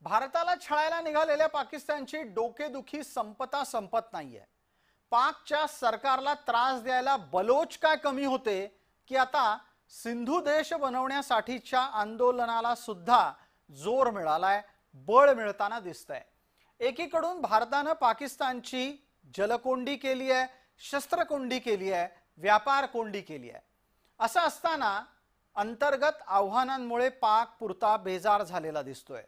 भारताला छळायला निघालेल्या पाकिस्तानची डोकेदुखी संपत नाहीये। पाकच्या सरकारला त्रास द्यायला बलोच काय कमी होते की आता सिंधू देश बनवण्यासाठीच्या आंदोलनाला सुद्धा जोर मिळालाय, बळ मिळताना दिसतंय। एकीकडून भारताने पाकिस्तानची जलकोंडी केली आहे, शस्त्रकोंडी केली आहे, व्यापार कोंडी केली आहे। असं असताना अंतर्गत आव्हानांमुळे पाक पुरता बेजार झालेला दिसतोय।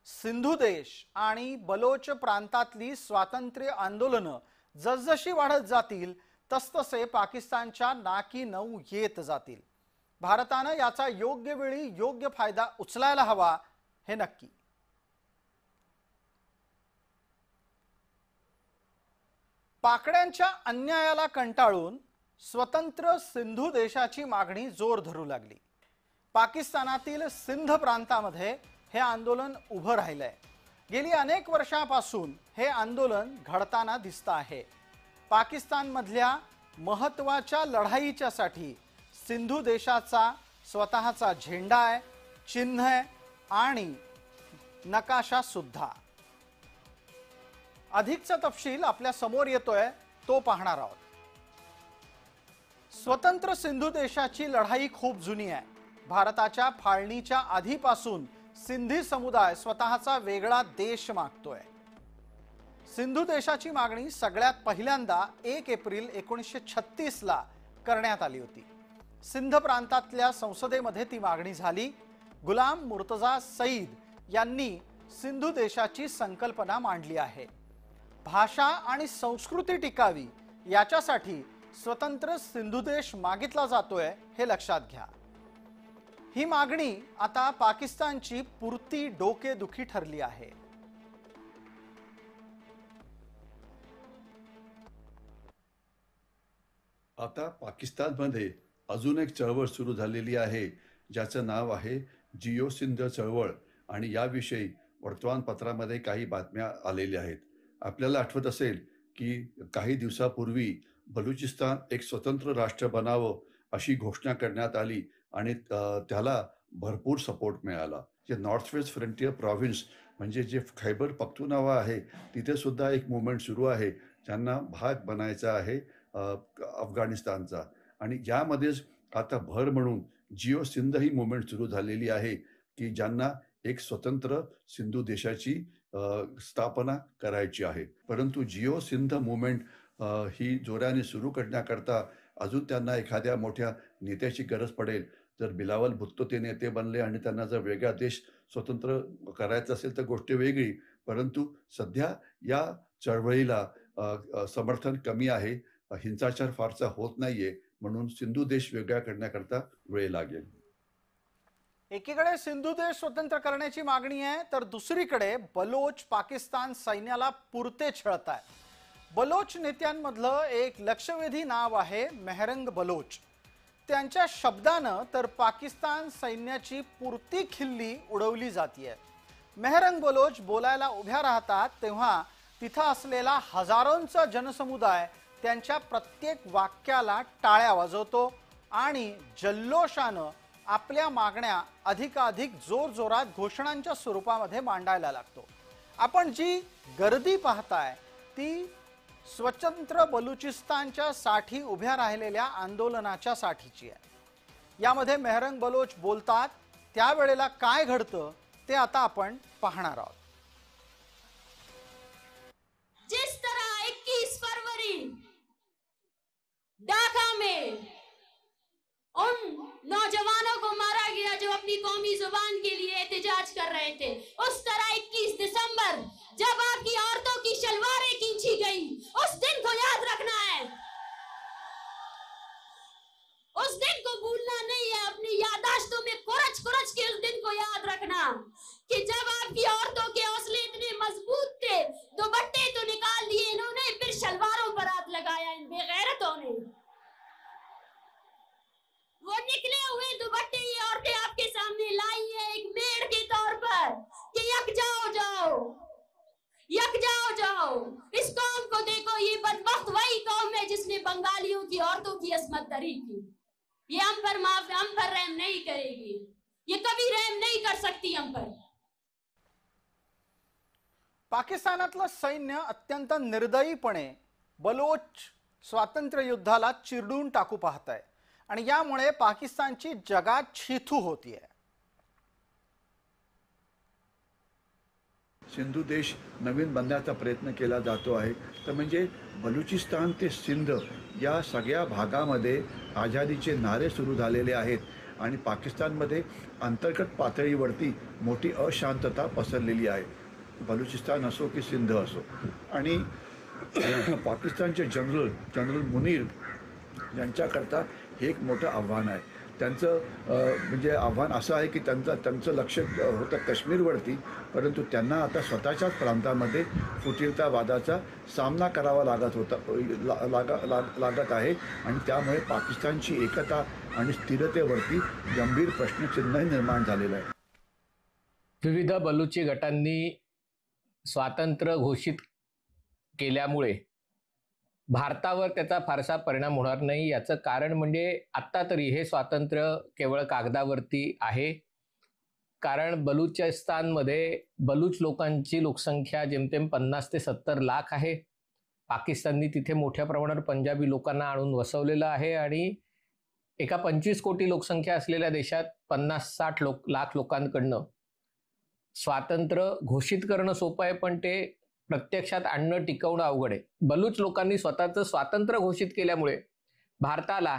सिंधू देश आणि बलोच प्रांतातली स्वातंत्र्य आंदोलनं जसजशी वाढत जातील तसतसे पाकिस्तानच्या नाकी नऊ येत जातील। भारताने याचा योग्य वेळी योग्य फायदा उचलायला हवा, हे नक्की। पाकड्यांच्या अन्यायाला कंटाळून स्वतंत्र सिंधू देशाची मागणी जोर धरू लागली। पाकिस्तानातील सिंध प्रांतामध्ये हे आंदोलन उभं राहिलंय। गेली अनेक वर्षांपासून हे आंदोलन घडताना दिसतं आहे। पाकिस्तानमधल्या महत्त्वाच्या लढाईच्यासाठी सिंधू देशाचा स्वतःचा झेंडा आहे, चिन्ह आहे आणि नकाशा सुद्धा। अधिकचा तपशील आपल्या समोर येतोय, तो पाहणार आहोत। स्वतंत्र सिंधू देशाची लढाई खूप जुनी आहे। भारताच्या फाळणीच्या आधीपासून सिंधी समुदाय स्वतःचा वेगळा देश मागतोय। सिंधू देशाची मागणी सगळ्यात पहिल्यांदा 1 एप्रिल 1936 ला करण्यात आली होती। सिंध प्रांतातल्या संसदेमध्ये ती मागणी झाली। गुलाम मुर्तजा सईद यांनी सिंधू देशाची संकल्पना मांडली आहे। भाषा आणि संस्कृती टिकावी याच्यासाठी स्वतंत्र सिंधू देश मागितला जातोय, हे लक्षात घ्या। ही मागणी आता पाकिस्तानची पुरती डोकेदुखी ठरली आहे। आता पाकिस्तानमध्ये अजून एक चळवळ सुरू झालेली आहे, ज्याचं नाव आहे जिओ सिंध चळवळ, आणि याविषयी वर्तमानपत्रामध्ये काही बातम्या आलेल्या आहेत। आपल्याला आठवत असेल की काही दिवसापूर्वी बलुचिस्तान एक स्वतंत्र राष्ट्र बनावं अशी घोषणा करण्यात आली आणि त्याला भरपूर सपोर्ट मिळाला। जे नॉर्थ वेस्ट फ्रंटियर प्रॉव्हिन्स म्हणजे जे खैबर पख्तूनख्वा आहे, तिथे सुद्धा एक मूवमेंट सुरू आहे, ज्यांना भाग बनायचा आहे अफगाणिस्तानचा। आणि यामध्येच आता भर म्हणून जिओ सिंध ही मूवमेंट सुरू झालेली आहे की ज्यांना एक स्वतंत्र सिंधू देशाची स्थापना करायची आहे। परंतु जिओ सिंध मूवमेंट ही जोराने सुरू करण्याकरता अजून त्यांना एखाद्या मोठ्या नेत्याची गरज पडेल। जर बिलावल भुत्तो ते नेते बनले आणि त्यांना जर वेगळा देश स्वतंत्र करायचा असेल तर गोष्ट वेगळी, परंतु सध्या या चळवळीला समर्थन कमी आहे। हिंसाचार फारसा होत नाहीये, म्हणून सिंधू देश वेगळा करण्याकरता वेळ लागेल। एकीकडे सिंधू देश स्वतंत्र करण्याची मागणी आहे, तर दुसरीकडे बलोच पाकिस्तान सैन्याला पुरते छळताय। बलोच नेत्यांमधलं एक लक्षवेधी नाव आहे मेहरंग बलोच। त्यांच्या शब्दानं तर पाकिस्तान सैन्याची पुरती खिल्ली उडवली जातीये। मेहरंग बलोच बोलायला उभ्या राहतात तेव्हा तिथं असलेला हजारोंचा जनसमुदाय त्यांच्या प्रत्येक वाक्याला टाळ्या वाजवतो आणि जल्लोषानं आपल्या मागण्या अधिकाधिक जोरजोरात घोषणांच्या स्वरूपामध्ये मांडायला लागतो। आपण जी गर्दी पाहताय ती स्वतंत्र बलुचिस्तानच्या साठी उभ्या राहिलेल्या आंदोलनाच्या साठीची आहे। यामध्ये मेहरंग बलोच बोलतात, त्यावेळेला काय घडतं ते आता आपण पाहणार आहोत। जिस तरह 21 फरवरी ढाका में उन नौजवानों को मारा गया जो अपनी कौमी जुबान के लिए एहतजाज कर रहे थे, उस तरह 21 दिसंबर जब आपकी औरतों की शलवारें खींची गई, उस दिन को याद रखना है। उस दिन को भूलना नहीं है। अपनी याददाश्तों में कुरच कुरच के उस दिन को याद रखना कि जब आपकी औरतों के हौसले इतने मजबूत थे, दुपट्टे तो निकाल दिए इन्होंने, फिर शलवारों पर हाथ लगाया इन बेगैरतों ने। वो निकले हुए दुपट्टे ये औरतें आपके सामने लाई है एक मेड़ के तौर पर कि यक जाओ जाओ, यक जाओ जाओ। इस कौम को देखो, ये बदबख्त वही कौम है जिसने बंगालियों की औरतों की अस्मत दरी की। ये हम पर रहम नहीं करेगी, ये कभी रहम नहीं कर सकती हम पर। पाकिस्तानातलं सैन्य अत्यंत निर्दयीपणे बलोच स्वातंत्र्य युद्धाला चिरडून टाकू पाहत आहे आणि यामुळे पाकिस्तानची जगात छिथू होतीये। सिंधू देश नवीन बनण्याचा प्रयत्न केला जातो आहे, तर म्हणजे बलुचिस्तान ते सिंध या सगळ्या भागामध्ये आझादीचे नारे सुरू झालेले आहेत आणि पाकिस्तानमध्ये अंतर्गत पातळीवरती मोठी अशांतता पसरलेली आहे। बलुचिस्तान असो की सिंध असो, आणि पाकिस्तानचे जनरल मुनीर यांच्याकरता हे एक मोठं आव्हान आहे। त्यांचं म्हणजे आव्हान असं आहे की त्यांचं लक्ष होतं काश्मीरवरती, परंतु त्यांना आता स्वतःच्याच प्रांतामध्ये फुटीरतावादाचा सामना करावा लागत आहे आणि त्यामुळे पाकिस्तानची एकता आणि स्थिरतेवरती गंभीर प्रश्नचिन्ह निर्माण झालेलं आहे। विविध बलुची गटांनी स्वातंत्र्य घोषित केल्यामुळे भारतावर त्याचा फारसा परिणाम होणार नाही। याचं कारण म्हणजे आत्ता तरी हे स्वातंत्र्य केवळ कागदावरती आहे, कारण बलुचिस्तानमध्ये बलूच लोकांची लोकसंख्या जेमतेम 50 ते 70 लाख आहे। पाकिस्ताननी तिथे मोठ्या प्रमाणावर पंजाबी लोकांना आणून वसवलेलं आहे आणि एका 25 कोटी लोकसंख्या असलेल्या देशात 50-60 लाख लोकांकडनं स्वातंत्र्य घोषित करणं सोपं आहे, पण ते प्रत्यक्षात आणणं टिकवणं अवघड आहे। बलूच लोकांनी स्वतःचं स्वातंत्र्य घोषित केल्यामुळे भारताला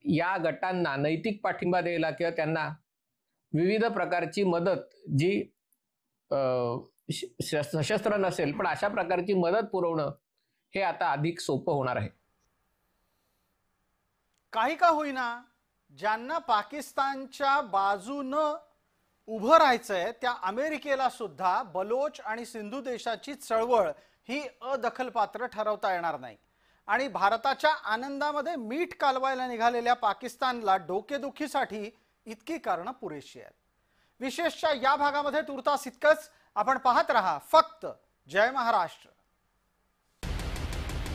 या गटांना नैतिक पाठिंबा द्यायला किंवा त्यांना विविध प्रकारची मदत जी सशस्त्र नसेल पण अशा प्रकारची मदत पुरवणं हे आता अधिक सोपं होणार आहे। काही का होईना ज्यांना पाकिस्तानच्या बाजूनं उभं राहायचंय त्या अमेरिकेला सुद्धा बलोच आणि सिंधू देशाची चळवळ ही अदखलपात्र ठरवता येणार नाही आणि भारताच्या आनंदामध्ये मीठ कालवायला निघालेल्या पाकिस्तानला डोकेदुखीसाठी इतकी कारणं पुरेशी आहेत। विशेषतः या भागामध्ये तुर्तास इतकंच। आपण पाहत रहा फक्त जय महाराष्ट्र।